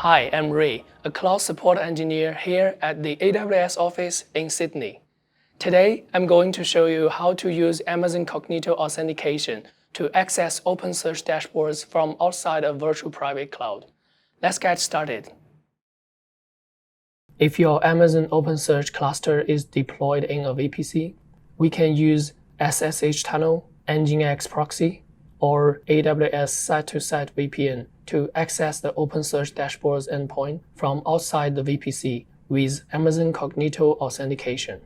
Hi, I'm Ray, a cloud support engineer here at the AWS office in Sydney. Today, I'm going to show you how to use Amazon Cognito authentication to access OpenSearch Dashboards from outside a virtual private cloud. Let's get started. If your Amazon OpenSearch cluster is deployed in a VPC, we can use SSH tunnel, NGINX proxy, or AWS site-to-site VPN to access the OpenSearch Dashboards endpoint from outside the VPC with Amazon Cognito authentication.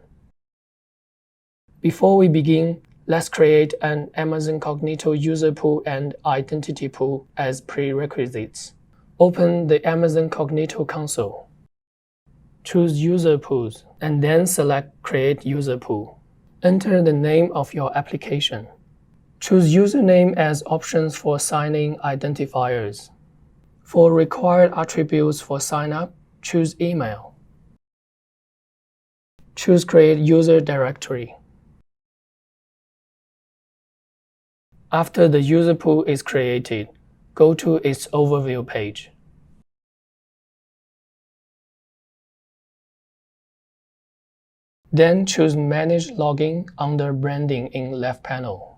Before we begin, let's create an Amazon Cognito user pool and identity pool as prerequisites. Open the Amazon Cognito console. Choose User Pools, and then select Create User Pool. Enter the name of your application. Choose username as options for sign-in identifiers. For required attributes for sign-up, choose email. Choose Create User Directory. After the user pool is created, go to its overview page. Then choose Manage Login under Branding in left panel.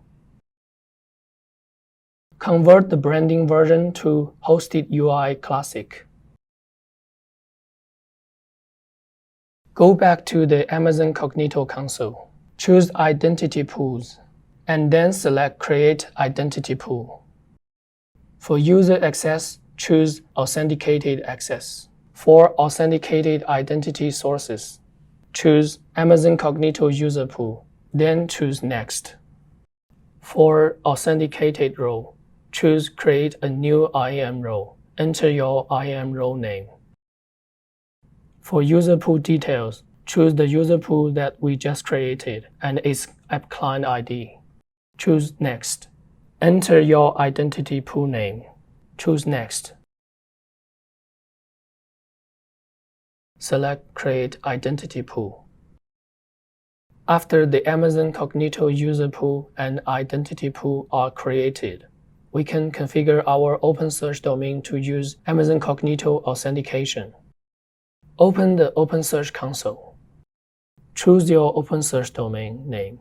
Convert the branding version to Hosted UI Classic. Go back to the Amazon Cognito console. Choose Identity Pools, and then select Create Identity Pool. For user access, choose Authenticated Access. For authenticated identity sources, choose Amazon Cognito User Pool, then choose Next. For authenticated role, choose Create a new IAM role. Enter your IAM role name. For user pool details, choose the user pool that we just created and its app client ID. Choose Next. Enter your identity pool name. Choose Next. Select Create Identity Pool. After the Amazon Cognito user pool and identity pool are created, we can configure our OpenSearch domain to use Amazon Cognito authentication. Open the OpenSearch console. Choose your OpenSearch domain name.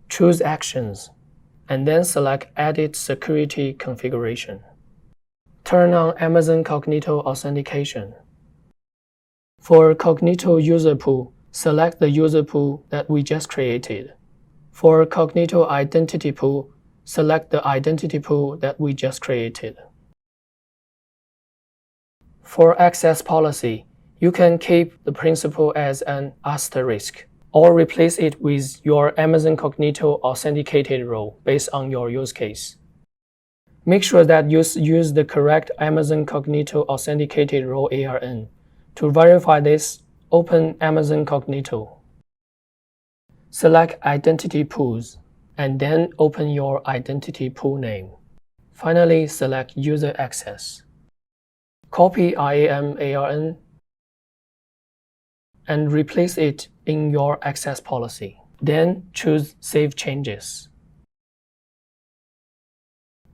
Choose Actions, and then select Edit Security Configuration. Turn on Amazon Cognito authentication. For Cognito user pool, select the user pool that we just created. For Cognito identity pool, select the identity pool that we just created. For access policy, you can keep the principal as an asterisk or replace it with your Amazon Cognito authenticated role based on your use case. Make sure that you use the correct Amazon Cognito authenticated role ARN. To verify this, open Amazon Cognito. Select Identity Pools, and then open your identity pool name. Finally, select User Access. Copy IAM ARN and replace it in your access policy. Then choose Save Changes.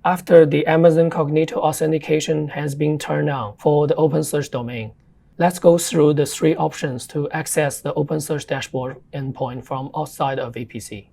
After the Amazon Cognito authentication has been turned on for the OpenSearch domain, let's go through the three options to access the OpenSearch dashboard endpoint from outside a VPC.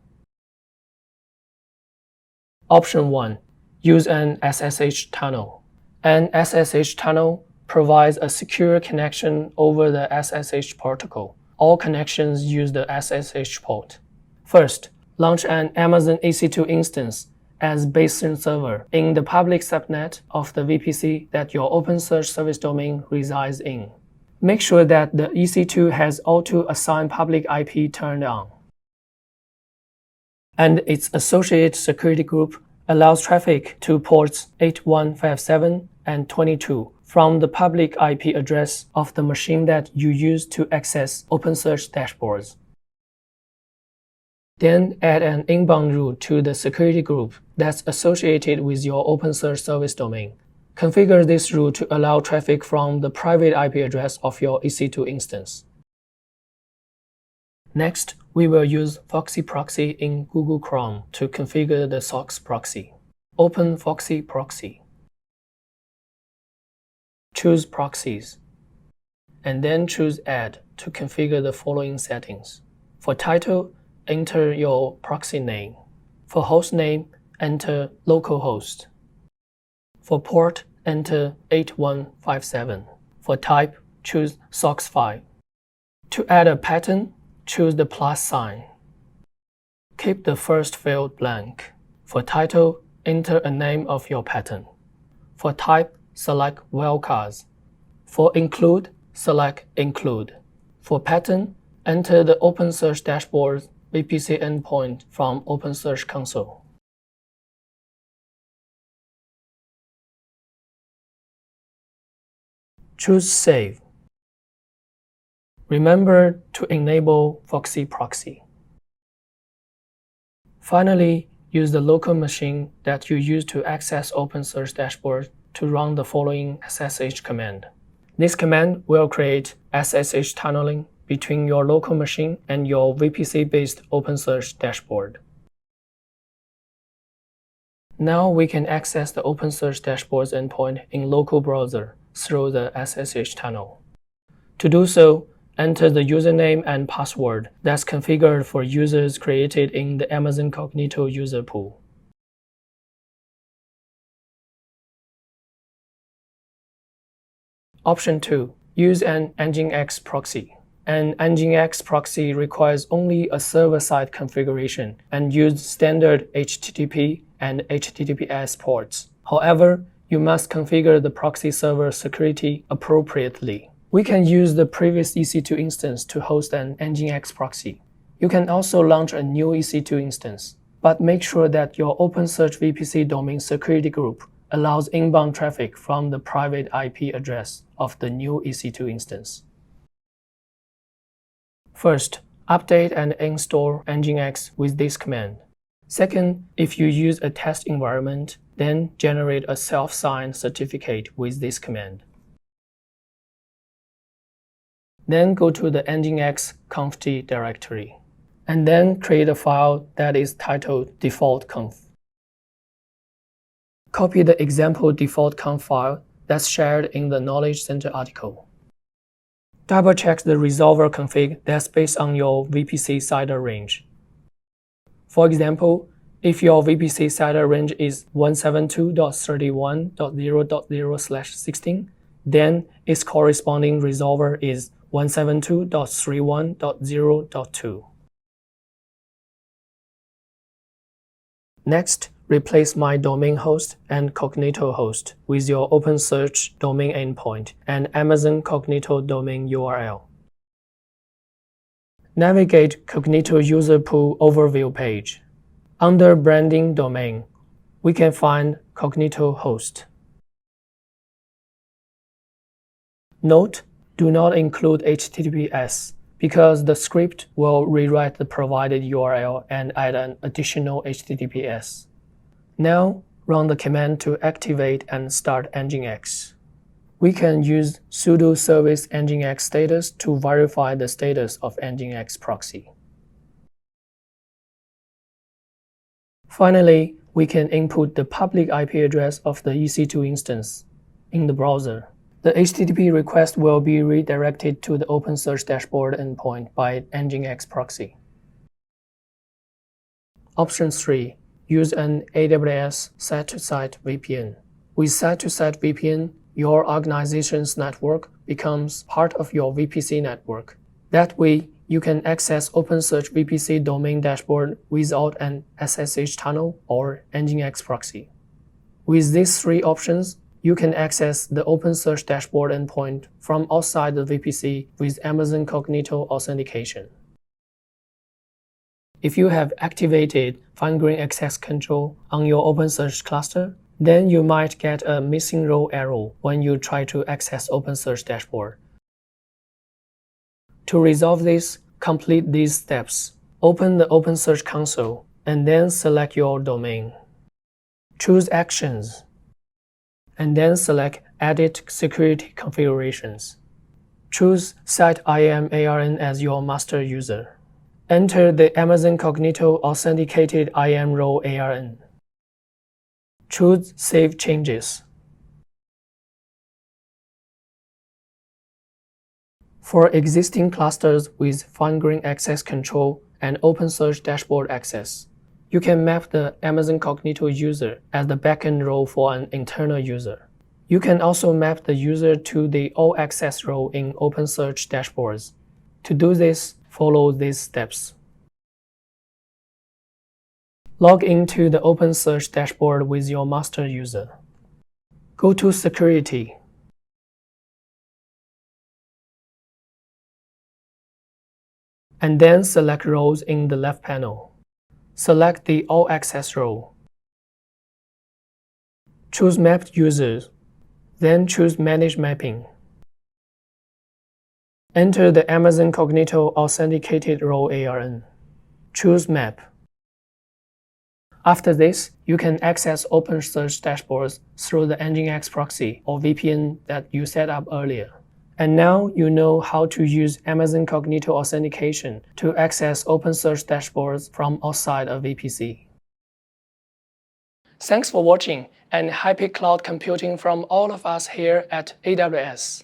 Option 1. Use an SSH tunnel. An SSH tunnel provides a secure connection over the SSH protocol. All connections use the SSH port. First, launch an Amazon EC2 instance as basin server in the public subnet of the VPC that your OpenSearch service domain resides in. Make sure that the EC2 has auto-assign public IP turned on, and its associated security group allows traffic to ports 8157 and 22 from the public IP address of the machine that you use to access OpenSearch dashboards. Then add an inbound route to the security group that's associated with your OpenSearch service domain. Configure this route to allow traffic from the private IP address of your EC2 instance. Next, we will use Foxy Proxy in Google Chrome to configure the SOX proxy. Open Foxy Proxy. choose Proxies, and then choose Add to configure the following settings. For title, enter your proxy name. For host name, enter localhost. For port, enter 8157. For type, choose SOX5. To add a pattern, choose the plus sign. Keep the first field blank. For title, enter a name of your pattern. For type, select wildcards. For include, select include. For pattern, enter the OpenSearch Dashboards VPC endpoint from OpenSearch console. Choose Save. Remember to enable Foxy proxy. Finally, use the local machine that you use to access OpenSearch Dashboard to run the following SSH command. This command will create SSH tunneling between your local machine and your VPC-based OpenSearch dashboard. Now we can access the OpenSearch Dashboards endpoint in local browser through the SSH tunnel. To do so, enter the username and password that's configured for users created in the Amazon Cognito user pool. Option 2. Use an NGINX proxy. An NGINX proxy requires only a server-side configuration and uses standard HTTP and HTTPS ports. However, you must configure the proxy server security appropriately. We can use the previous EC2 instance to host an NGINX proxy. You can also launch a new EC2 instance, but make sure that your OpenSearch VPC domain security group allows inbound traffic from the private IP address of the new EC2 instance. First, update and install NGINX with this command. Second, if you use a test environment, then generate a self-signed certificate with this command. Then go to the NGINX conft directory, and then create a file that is titled default.conf. Copy the example default.conf file that's shared in the Knowledge Center article. Double-check the resolver config that's based on your VPC CIDR range. For example, if your VPC CIDR range is 172.31.0.0/16, then its corresponding resolver is 172.31.0.2. Next, replace my domain host and Cognito host with your OpenSearch domain endpoint and Amazon Cognito domain URL. Navigate Cognito user pool overview page. Under branding domain, we can find Cognito host. Note, do not include HTTPS because the script will rewrite the provided URL and add an additional HTTPS. Now, run the command to activate and start NGINX. We can use sudo service NGINX status to verify the status of NGINX proxy. Finally, we can input the public IP address of the EC2 instance in the browser. The HTTP request will be redirected to the OpenSearch dashboard endpoint by NGINX proxy. Option 3. Use an AWS site-to-site VPN. With site-to-site VPN, your organization's network becomes part of your VPC network. That way, you can access OpenSearch VPC domain dashboard without an SSH tunnel or NGINX proxy. With these three options, you can access the OpenSearch dashboard endpoint from outside the VPC with Amazon Cognito authentication. If you have activated fine-grained access control on your OpenSearch cluster, then you might get a missing row error when you try to access OpenSearch dashboard. To resolve this, complete these steps. Open the OpenSearch console and then select your domain. Choose Actions, and then select Edit Security Configurations. Choose Set IAM ARN as your master user. Enter the Amazon Cognito Authenticated IAM role ARN. Choose Save Changes. For existing clusters with fine-grained access control and OpenSearch Dashboard access, you can map the Amazon Cognito user as the backend role for an internal user. You can also map the user to the all-access role in OpenSearch Dashboards. To do this, follow these steps. Log into the OpenSearch dashboard with your master user. Go to Security. And then select Roles in the left panel. Select the All Access role. Choose Mapped Users. Then choose Manage Mapping. Enter the Amazon Cognito Authenticated Role ARN. Choose Map. After this, you can access OpenSearch Dashboards through the NGINX proxy or VPN that you set up earlier. And now you know how to use Amazon Cognito authentication to access OpenSearch Dashboards from outside a VPC. Thanks for watching, and happy cloud computing from all of us here at AWS.